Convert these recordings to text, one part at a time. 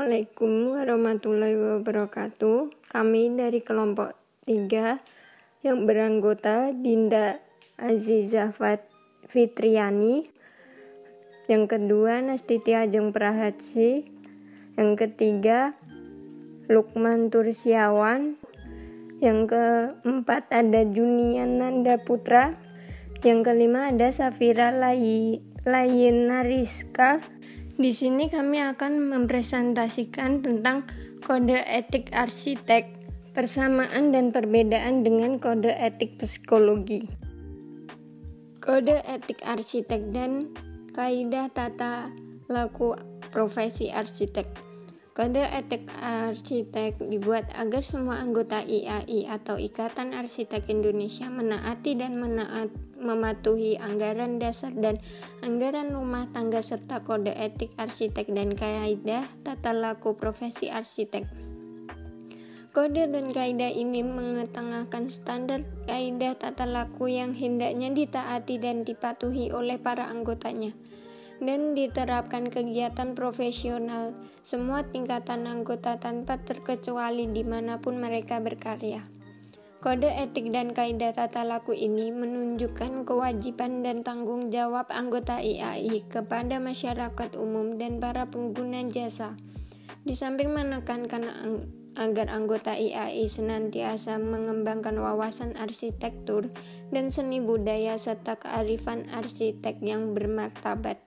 Assalamualaikum warahmatullahi wabarakatuh. Kami dari kelompok 3 yang beranggota Dinda Azizah Fitriani, yang kedua Nastiti Ajeng Prahatsi, yang ketiga Lukman Tursiawan, yang keempat ada Junian Nanda Putra, yang kelima ada Safira Layina Rizka. Di sini kami akan mempresentasikan tentang kode etik arsitek, persamaan dan perbedaan dengan kode etik psikologi. Kode etik arsitek dan kaidah tata laku profesi arsitek. Kode etik arsitek dibuat agar semua anggota IAI atau Ikatan Arsitek Indonesia menaati dan mematuhi anggaran dasar dan anggaran rumah tangga serta kode etik arsitek dan kaidah tata laku profesi arsitek. Kode dan kaidah ini mengetengahkan standar kaidah tata laku yang hendaknya ditaati dan dipatuhi oleh para anggotanya, dan diterapkan kegiatan profesional semua tingkatan anggota tanpa terkecuali dimanapun mereka berkarya. Kode etik dan kaidah tata laku ini menunjukkan kewajiban dan tanggung jawab anggota IAI kepada masyarakat umum dan para pengguna jasa, di samping menekankan agar anggota IAI senantiasa mengembangkan wawasan arsitektur dan seni budaya serta kearifan arsitek yang bermartabat.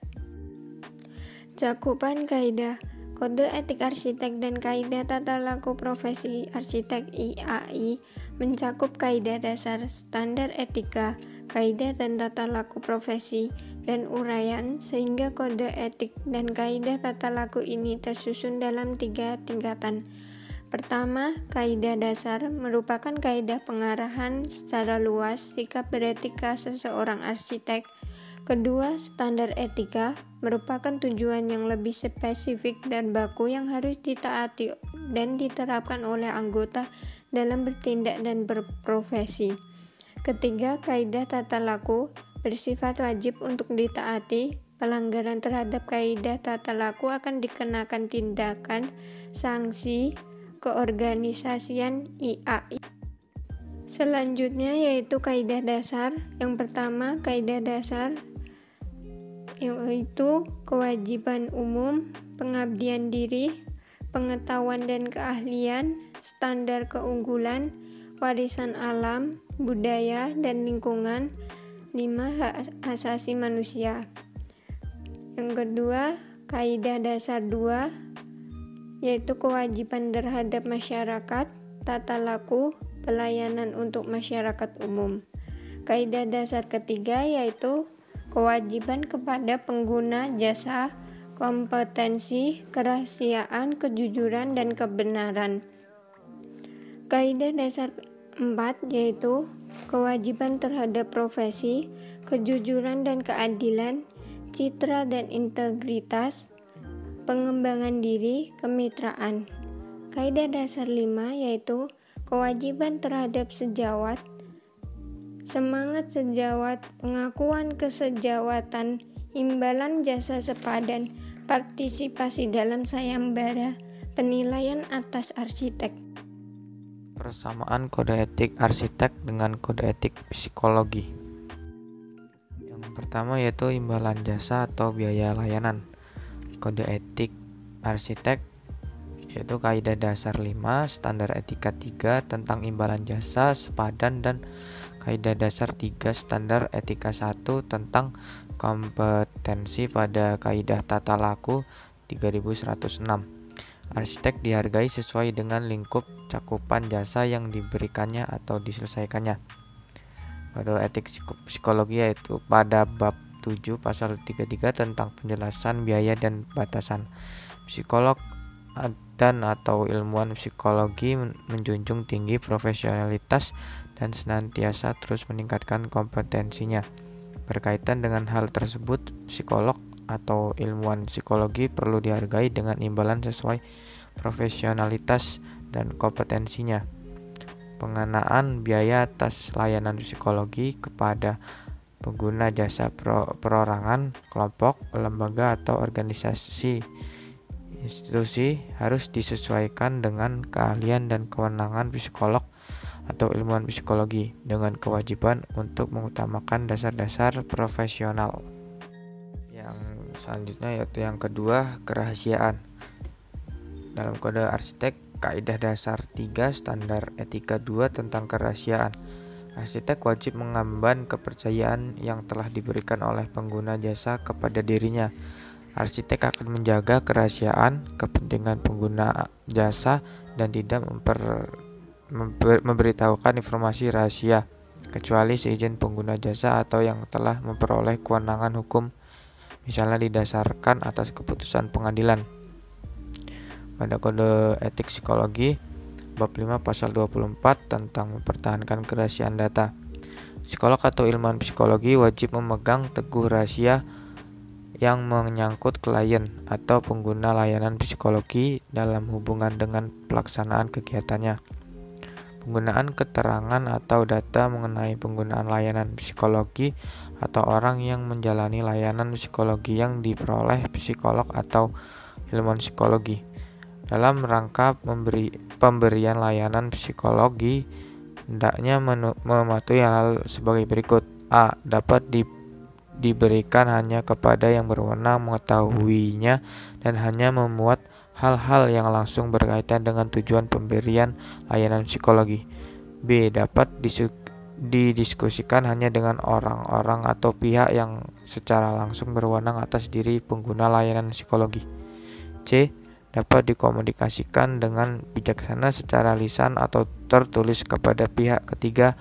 Cakupan kaidah. Kode etik arsitek dan kaidah tata laku profesi arsitek IAI mencakup kaidah dasar, standar etika, kaidah dan tata laku profesi, dan uraian, sehingga kode etik dan kaidah tata laku ini tersusun dalam 3 tingkatan. Pertama, kaidah dasar merupakan kaidah pengarahan secara luas sikap beretika seseorang arsitek. Kedua, standar etika merupakan tujuan yang lebih spesifik dan baku yang harus ditaati dan diterapkan oleh anggota dalam bertindak dan berprofesi. Ketiga, kaidah tata laku bersifat wajib untuk ditaati. Pelanggaran terhadap kaidah tata laku akan dikenakan tindakan sanksi keorganisasian IAI. Selanjutnya yaitu kaidah dasar. Yang pertama, kaidah dasar yaitu kewajiban umum, pengabdian diri, pengetahuan dan keahlian, standar keunggulan, warisan alam, budaya dan lingkungan. 5. Hak asasi manusia. Yang kedua, kaidah dasar 2 yaitu kewajiban terhadap masyarakat, tata laku, pelayanan untuk masyarakat umum. Kaidah dasar ketiga yaitu kewajiban kepada pengguna jasa, kompetensi, kerahasiaan, kejujuran, dan kebenaran. Kaidah dasar 4 yaitu kewajiban terhadap profesi, kejujuran dan keadilan, citra dan integritas, pengembangan diri, kemitraan. Kaidah dasar 5 yaitu kewajiban terhadap sejawat, semangat sejawat, pengakuan kesejawatan, imbalan jasa sepadan, partisipasi dalam sayembara, penilaian atas arsitek. Persamaan kode etik arsitek dengan kode etik psikologi. Yang pertama yaitu imbalan jasa atau biaya layanan. Kode etik arsitek yaitu kaidah dasar 5, standar etika 3 tentang imbalan jasa sepadan, dan kaidah dasar 3 standar etika 1 tentang kompetensi pada kaidah tata laku 3106. Arsitek dihargai sesuai dengan lingkup cakupan jasa yang diberikannya atau diselesaikannya. Kode etik psikologi yaitu pada bab 7 pasal 33 tentang penjelasan biaya dan batasan. Psikolog dan atau ilmuwan psikologi menjunjung tinggi profesionalitas dan senantiasa terus meningkatkan kompetensinya. Berkaitan dengan hal tersebut, psikolog atau ilmuwan psikologi perlu dihargai dengan imbalan sesuai profesionalitas dan kompetensinya. Pengenaan biaya atas layanan psikologi kepada pengguna jasa perorangan, kelompok, lembaga atau organisasi institusi harus disesuaikan dengan keahlian dan kewenangan psikolog atau ilmuwan psikologi dengan kewajiban untuk mengutamakan dasar-dasar profesional. Yang selanjutnya yaitu yang kedua, kerahasiaan. Dalam kode arsitek, kaidah dasar 3 standar etika 2 tentang kerahasiaan. Arsitek wajib mengemban kepercayaan yang telah diberikan oleh pengguna jasa kepada dirinya. Arsitek akan menjaga kerahasiaan, kepentingan pengguna jasa, dan tidak memberitahukan informasi rahasia, kecuali seizin pengguna jasa atau yang telah memperoleh kewenangan hukum, misalnya didasarkan atas keputusan pengadilan. Pada kode etik psikologi, bab 5 pasal 24 tentang mempertahankan kerahasiaan data. Psikolog atau ilmuwan psikologi wajib memegang teguh rahasia yang menyangkut klien atau pengguna layanan psikologi dalam hubungan dengan pelaksanaan kegiatannya. Penggunaan keterangan atau data mengenai penggunaan layanan psikologi atau orang yang menjalani layanan psikologi yang diperoleh psikolog atau ilmuwan psikologi dalam rangka pemberian layanan psikologi hendaknya mematuhi hal sebagai berikut. A. Dapat diberikan hanya kepada yang berwenang mengetahuinya dan hanya memuat hal-hal yang langsung berkaitan dengan tujuan pemberian layanan psikologi. B. Dapat didiskusikan hanya dengan orang-orang atau pihak yang secara langsung berwenang atas diri pengguna layanan psikologi. C. Dapat dikomunikasikan dengan bijaksana secara lisan atau tertulis kepada pihak ketiga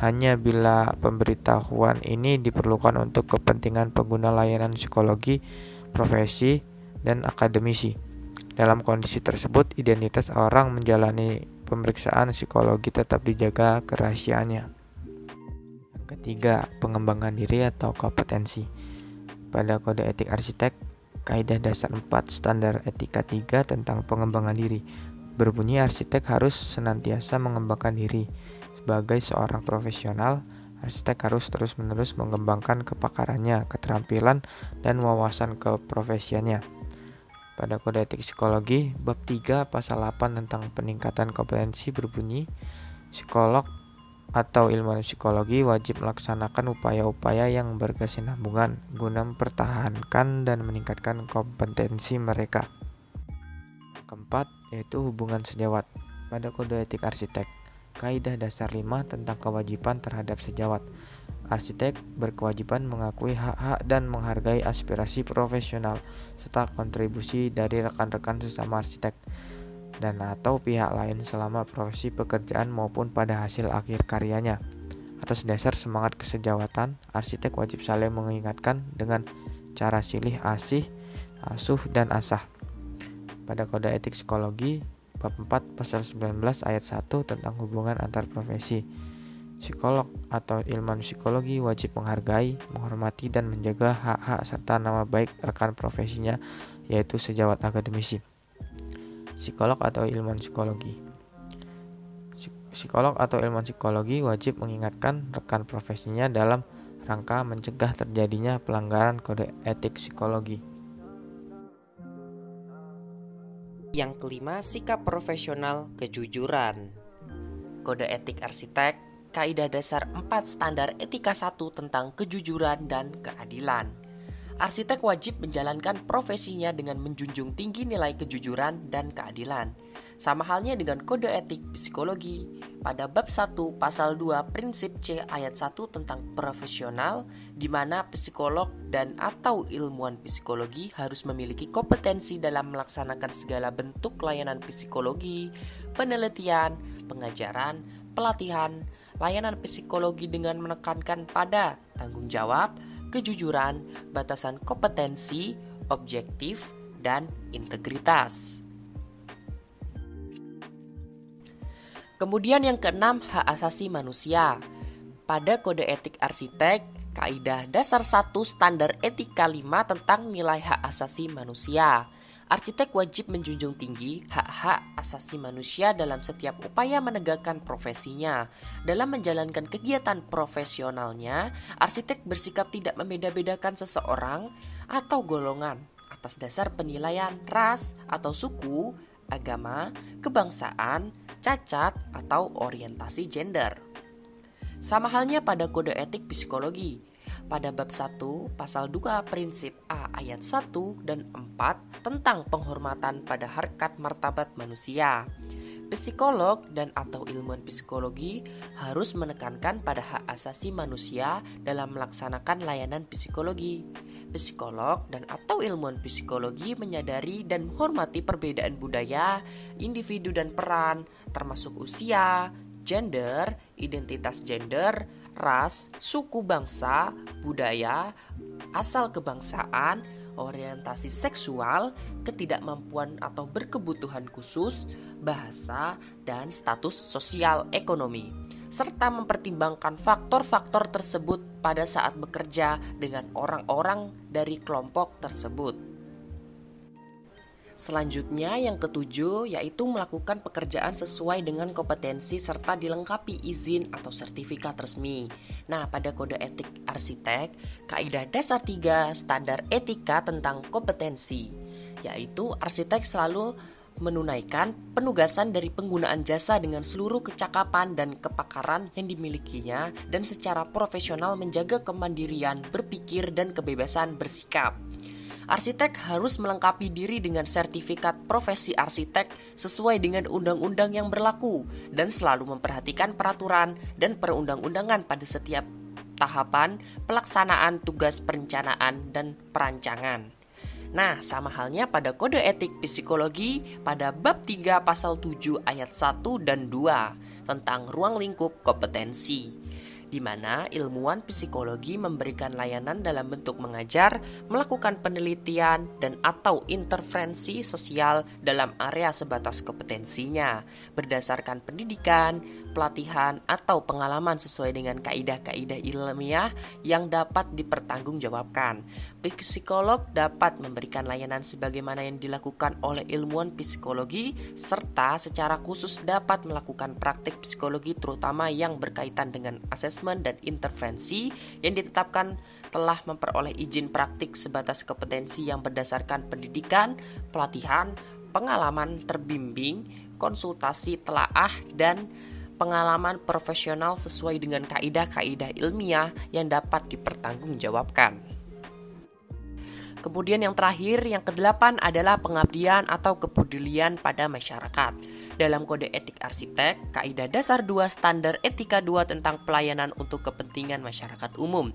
hanya bila pemberitahuan ini diperlukan untuk kepentingan pengguna layanan psikologi, profesi, dan akademisi. Dalam kondisi tersebut, identitas orang menjalani pemeriksaan psikologi tetap dijaga kerahasiaannya. Yang ketiga, pengembangan diri atau kompetensi. Pada kode etik arsitek, kaidah dasar 4 standar etika 3 tentang pengembangan diri berbunyi arsitek harus senantiasa mengembangkan diri. Sebagai seorang profesional, arsitek harus terus-menerus mengembangkan kepakarannya, keterampilan, dan wawasan keprofesiannya. Pada kode etik psikologi, bab 3 pasal 8 tentang peningkatan kompetensi berbunyi, psikolog atau ilmuwan psikologi wajib melaksanakan upaya-upaya yang berkesinambungan guna mempertahankan dan meningkatkan kompetensi mereka. Keempat, yaitu hubungan sejawat. Pada kode etik arsitek, kaidah dasar 5 tentang kewajiban terhadap sejawat. Arsitek berkewajiban mengakui hak-hak dan menghargai aspirasi profesional serta kontribusi dari rekan-rekan sesama arsitek dan atau pihak lain selama profesi pekerjaan maupun pada hasil akhir karyanya. Atas dasar semangat kesejawatan, arsitek wajib saling mengingatkan dengan cara silih asih, asuh, dan asah. Pada kode etik psikologi, bab 4 pasal 19 ayat 1 tentang hubungan antar profesi. Psikolog atau ilmuwan psikologi wajib menghargai, menghormati, dan menjaga hak-hak serta nama baik rekan profesinya, yaitu sejawat akademisi. Psikolog atau ilmuwan psikologi. Psikolog atau ilmuwan psikologi wajib mengingatkan rekan profesinya dalam rangka mencegah terjadinya pelanggaran kode etik psikologi. Yang kelima, sikap profesional kejujuran. Kode etik arsitek, kaidah dasar 4 standar etika 1 tentang kejujuran dan keadilan. Arsitek wajib menjalankan profesinya dengan menjunjung tinggi nilai kejujuran dan keadilan. Sama halnya dengan kode etik psikologi. Pada bab 1 pasal 2 prinsip C ayat 1 tentang profesional, di mana psikolog dan atau ilmuwan psikologi harus memiliki kompetensi dalam melaksanakan segala bentuk layanan psikologi, penelitian, pengajaran, pelatihan, layanan psikologi dengan menekankan pada tanggung jawab, kejujuran, batasan kompetensi, objektif, dan integritas. Kemudian yang keenam, hak asasi manusia. Pada kode etik arsitek, kaidah dasar 1 standar etika 5 tentang nilai hak asasi manusia. Arsitek wajib menjunjung tinggi hak-hak asasi manusia dalam setiap upaya menegakkan profesinya. Dalam menjalankan kegiatan profesionalnya, arsitek bersikap tidak membeda-bedakan seseorang atau golongan atas dasar penilaian ras atau suku, agama, kebangsaan, cacat, atau orientasi gender. Sama halnya pada kode etik psikologi. Pada bab 1, pasal 2 prinsip A ayat 1 dan 4 tentang penghormatan pada harkat martabat manusia. Psikolog dan atau ilmuwan psikologi harus menekankan pada hak asasi manusia dalam melaksanakan layanan psikologi. Psikolog dan atau ilmuwan psikologi menyadari dan menghormati perbedaan budaya, individu dan peran, termasuk usia, gender, identitas gender, ras, suku bangsa, budaya, asal kebangsaan, orientasi seksual, ketidakmampuan atau berkebutuhan khusus, bahasa, dan status sosial ekonomi, serta mempertimbangkan faktor-faktor tersebut pada saat bekerja dengan orang-orang dari kelompok tersebut. Selanjutnya yang ketujuh yaitu melakukan pekerjaan sesuai dengan kompetensi serta dilengkapi izin atau sertifikat resmi. Nah, pada kode etik arsitek, kaidah dasar 3 standar etika tentang kompetensi, yaitu arsitek selalu menunaikan penugasan dari penggunaan jasa dengan seluruh kecakapan dan kepakaran yang dimilikinya dan secara profesional menjaga kemandirian berpikir dan kebebasan bersikap. Arsitek harus melengkapi diri dengan sertifikat profesi arsitek sesuai dengan undang-undang yang berlaku dan selalu memperhatikan peraturan dan perundang-undangan pada setiap tahapan pelaksanaan tugas perencanaan dan perancangan. Nah, sama halnya pada kode etik psikologi pada bab 3 pasal 7 ayat 1 dan 2 tentang ruang lingkup kompetensi, di mana ilmuwan psikologi memberikan layanan dalam bentuk mengajar, melakukan penelitian, dan atau intervensi sosial dalam area sebatas kompetensinya, berdasarkan pendidikan, pelatihan, atau pengalaman sesuai dengan kaidah-kaidah ilmiah yang dapat dipertanggungjawabkan. Psikolog dapat memberikan layanan sebagaimana yang dilakukan oleh ilmuwan psikologi, serta secara khusus dapat melakukan praktik psikologi terutama yang berkaitan dengan asesmen dan intervensi yang ditetapkan telah memperoleh izin praktik sebatas kompetensi yang berdasarkan pendidikan, pelatihan, pengalaman terbimbing, konsultasi telaah, dan pengalaman profesional sesuai dengan kaidah-kaidah ilmiah yang dapat dipertanggungjawabkan. Kemudian yang terakhir, yang ke-8 adalah pengabdian atau kepedulian pada masyarakat. Dalam kode etik arsitek, kaidah dasar 2 standar etika 2 tentang pelayanan untuk kepentingan masyarakat umum,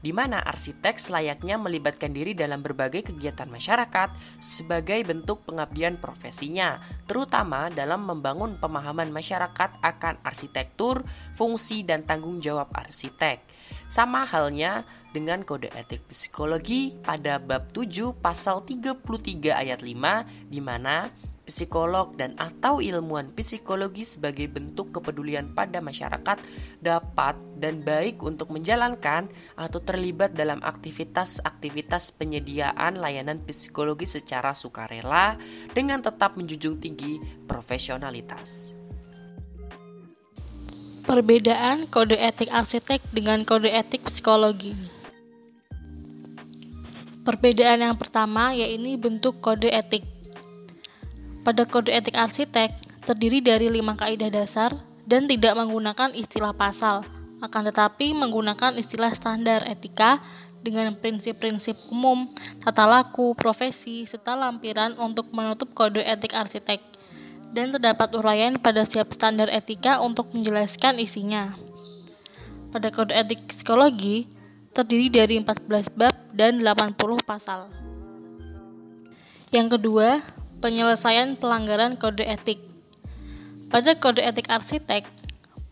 di mana arsitek selayaknya melibatkan diri dalam berbagai kegiatan masyarakat sebagai bentuk pengabdian profesinya, terutama dalam membangun pemahaman masyarakat akan arsitektur, fungsi, dan tanggung jawab arsitek. Sama halnya dengan kode etik psikologi pada bab 7 pasal 33 ayat 5, di mana psikolog dan atau ilmuwan psikologi sebagai bentuk kepedulian pada masyarakat dapat dan baik untuk menjalankan atau terlibat dalam aktivitas-aktivitas penyediaan layanan psikologi secara sukarela dengan tetap menjunjung tinggi profesionalitas. Perbedaan kode etik arsitek dengan kode etik psikologi. Perbedaan yang pertama yaitu bentuk kode etik. Pada kode etik arsitek terdiri dari 5 kaidah dasar dan tidak menggunakan istilah pasal, akan tetapi menggunakan istilah standar etika dengan prinsip-prinsip umum, tata laku, profesi, serta lampiran untuk menutup kode etik arsitek. Dan terdapat uraian pada setiap standar etika untuk menjelaskan isinya. Pada kode etik psikologi terdiri dari 14 bab dan 80 pasal. Yang kedua, penyelesaian pelanggaran kode etik. Pada kode etik arsitek,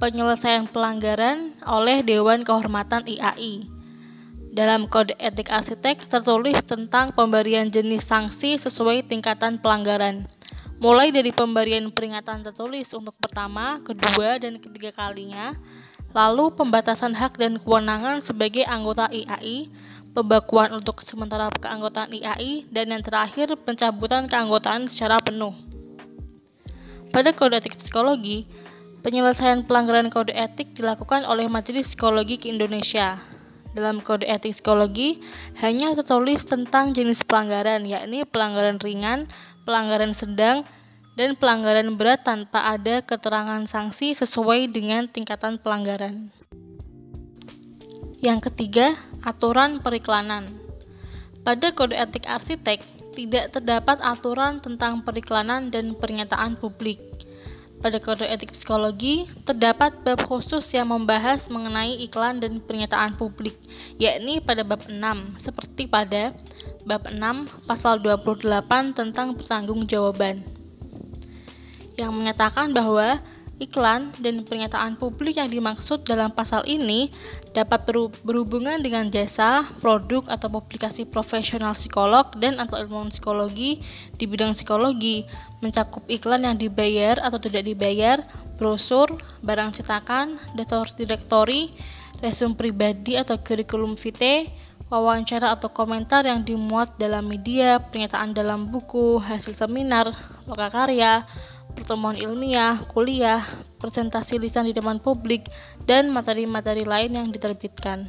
penyelesaian pelanggaran oleh Dewan Kehormatan IAI. Dalam kode etik arsitek tertulis tentang pemberian jenis sanksi sesuai tingkatan pelanggaran, mulai dari pemberian peringatan tertulis untuk pertama, kedua, dan ketiga kalinya, lalu pembatasan hak dan kewenangan sebagai anggota IAI, pembekuan untuk sementara keanggotaan IAI, dan yang terakhir pencabutan keanggotaan secara penuh. Pada kode etik psikologi, penyelesaian pelanggaran kode etik dilakukan oleh Majelis Psikologi Indonesia. dalam kode etik psikologi hanya tertulis tentang jenis pelanggaran, yakni pelanggaran ringan, pelanggaran sedang, dan pelanggaran berat tanpa ada keterangan sanksi sesuai dengan tingkatan pelanggaran. Yang ketiga, aturan periklanan. Pada kode etik arsitek, tidak terdapat aturan tentang periklanan dan pernyataan publik. Pada kode etik psikologi, terdapat bab khusus yang membahas mengenai iklan dan pernyataan publik, yakni pada bab 6, seperti pada bab 6 pasal 28 tentang pertanggungjawaban, yang menyatakan bahwa iklan dan pernyataan publik yang dimaksud dalam pasal ini dapat berhubungan dengan jasa, produk, atau publikasi profesional psikolog dan atau ilmuwan psikologi di bidang psikologi, mencakup iklan yang dibayar atau tidak dibayar, brosur, barang cetakan, direktori, resume pribadi atau kurikulum vitae, wawancara atau komentar yang dimuat dalam media, pernyataan dalam buku, hasil seminar, lokakarya, pertemuan ilmiah, kuliah, presentasi lisan di depan publik, dan materi-materi lain yang diterbitkan.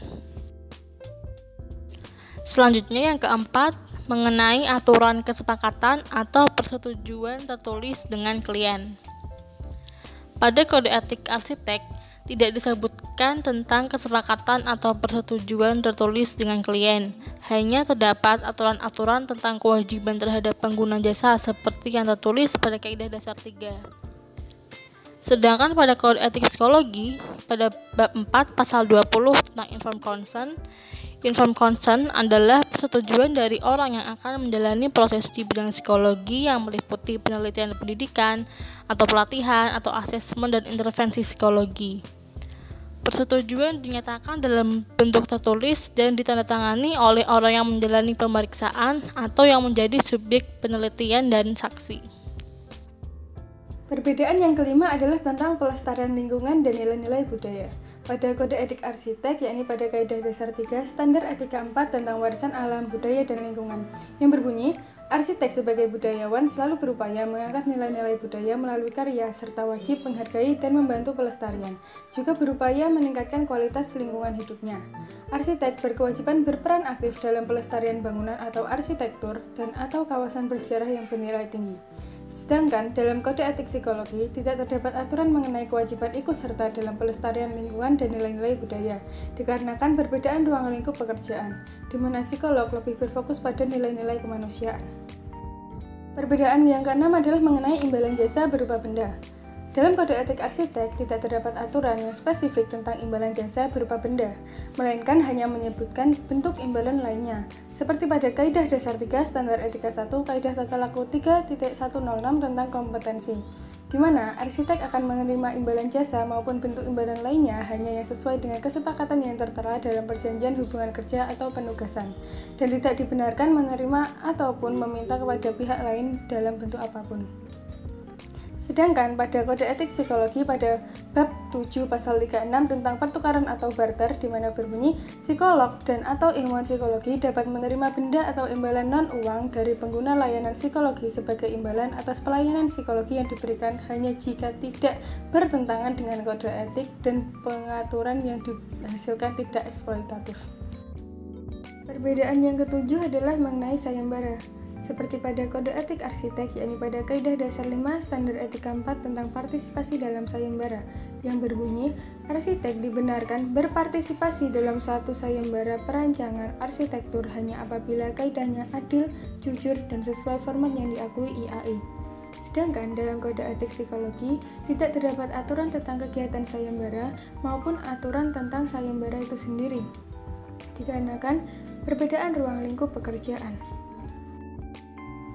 Selanjutnya yang keempat, mengenai aturan kesepakatan atau persetujuan tertulis dengan klien. Pada kode etik arsitek, tidak disebutkan tentang kesepakatan atau persetujuan tertulis dengan klien. Hanya terdapat aturan-aturan tentang kewajiban terhadap pengguna jasa seperti yang tertulis pada Kaidah Dasar 3. Sedangkan pada kode etik psikologi, pada bab 4 pasal 20 tentang informed consent adalah persetujuan dari orang yang akan menjalani proses di bidang psikologi yang meliputi penelitian pendidikan, atau pelatihan, atau asesmen dan intervensi psikologi. Persetujuan dinyatakan dalam bentuk tertulis dan ditandatangani oleh orang yang menjalani pemeriksaan atau yang menjadi subjek penelitian dan saksi. Perbedaan yang kelima adalah tentang pelestarian lingkungan dan nilai-nilai budaya. Pada kode etik arsitek, yakni pada Kaidah Dasar 3, Standar Etika 4 tentang warisan alam, budaya, dan lingkungan, yang berbunyi, arsitek sebagai budayawan selalu berupaya mengangkat nilai-nilai budaya melalui karya, serta wajib menghargai dan membantu pelestarian, juga berupaya meningkatkan kualitas lingkungan hidupnya. Arsitek berkewajiban berperan aktif dalam pelestarian bangunan atau arsitektur dan atau kawasan bersejarah yang bernilai tinggi. Sedangkan dalam kode etik psikologi tidak terdapat aturan mengenai kewajiban ikut serta dalam pelestarian lingkungan dan nilai-nilai budaya, dikarenakan perbedaan ruang lingkup pekerjaan, di mana psikolog lebih berfokus pada nilai-nilai kemanusiaan. Perbedaan yang keenam adalah mengenai imbalan jasa berupa benda. Dalam kode etik arsitek tidak terdapat aturan yang spesifik tentang imbalan jasa berupa benda, melainkan hanya menyebutkan bentuk imbalan lainnya, seperti pada Kaidah Dasar 3 Standar Etika 1 Kaidah Tata Laku 3.106 tentang kompetensi, di mana arsitek akan menerima imbalan jasa maupun bentuk imbalan lainnya hanya yang sesuai dengan kesepakatan yang tertera dalam perjanjian hubungan kerja atau penugasan, dan tidak dibenarkan menerima ataupun meminta kepada pihak lain dalam bentuk apapun. Sedangkan pada kode etik psikologi pada bab 7 pasal 36 tentang pertukaran atau barter, di mana berbunyi, psikolog dan atau ilmuwan psikologi dapat menerima benda atau imbalan non-uang dari pengguna layanan psikologi sebagai imbalan atas pelayanan psikologi yang diberikan hanya jika tidak bertentangan dengan kode etik dan pengaturan yang dihasilkan tidak eksploitatif. Perbedaan yang ketujuh adalah mengenai sayembara. Seperti pada kode etik arsitek, yakni pada Kaidah Dasar 5 Standar Etika 4 tentang partisipasi dalam sayembara, yang berbunyi, arsitek dibenarkan berpartisipasi dalam suatu sayembara perancangan arsitektur hanya apabila kaidahnya adil, jujur, dan sesuai format yang diakui IAI. Sedangkan dalam kode etik psikologi, tidak terdapat aturan tentang kegiatan sayembara maupun aturan tentang sayembara itu sendiri, dikarenakan perbedaan ruang lingkup pekerjaan.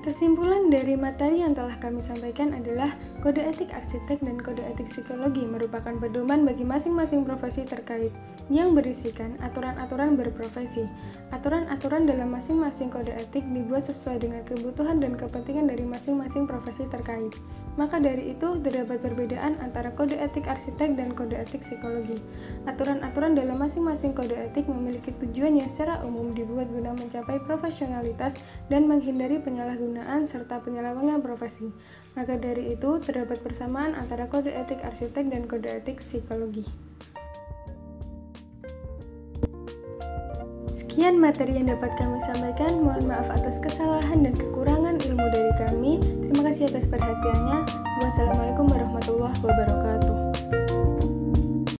Kesimpulan dari materi yang telah kami sampaikan adalah kode etik arsitek dan kode etik psikologi merupakan pedoman bagi masing-masing profesi terkait yang berisikan aturan-aturan berprofesi. Aturan-aturan dalam masing-masing kode etik dibuat sesuai dengan kebutuhan dan kepentingan dari masing-masing profesi terkait. Maka dari itu, terdapat perbedaan antara kode etik arsitek dan kode etik psikologi. Aturan-aturan dalam masing-masing kode etik memiliki tujuan yang secara umum dibuat guna mencapai profesionalitas dan menghindari penyalahgunaan serta penyelewengan profesi. Maka dari itu, terdapat persamaan antara kode etik arsitek dan kode etik psikologi. Sekian materi yang dapat kami sampaikan. Mohon maaf atas kesalahan dan kekurangan ilmu dari kami. Terima kasih atas perhatiannya.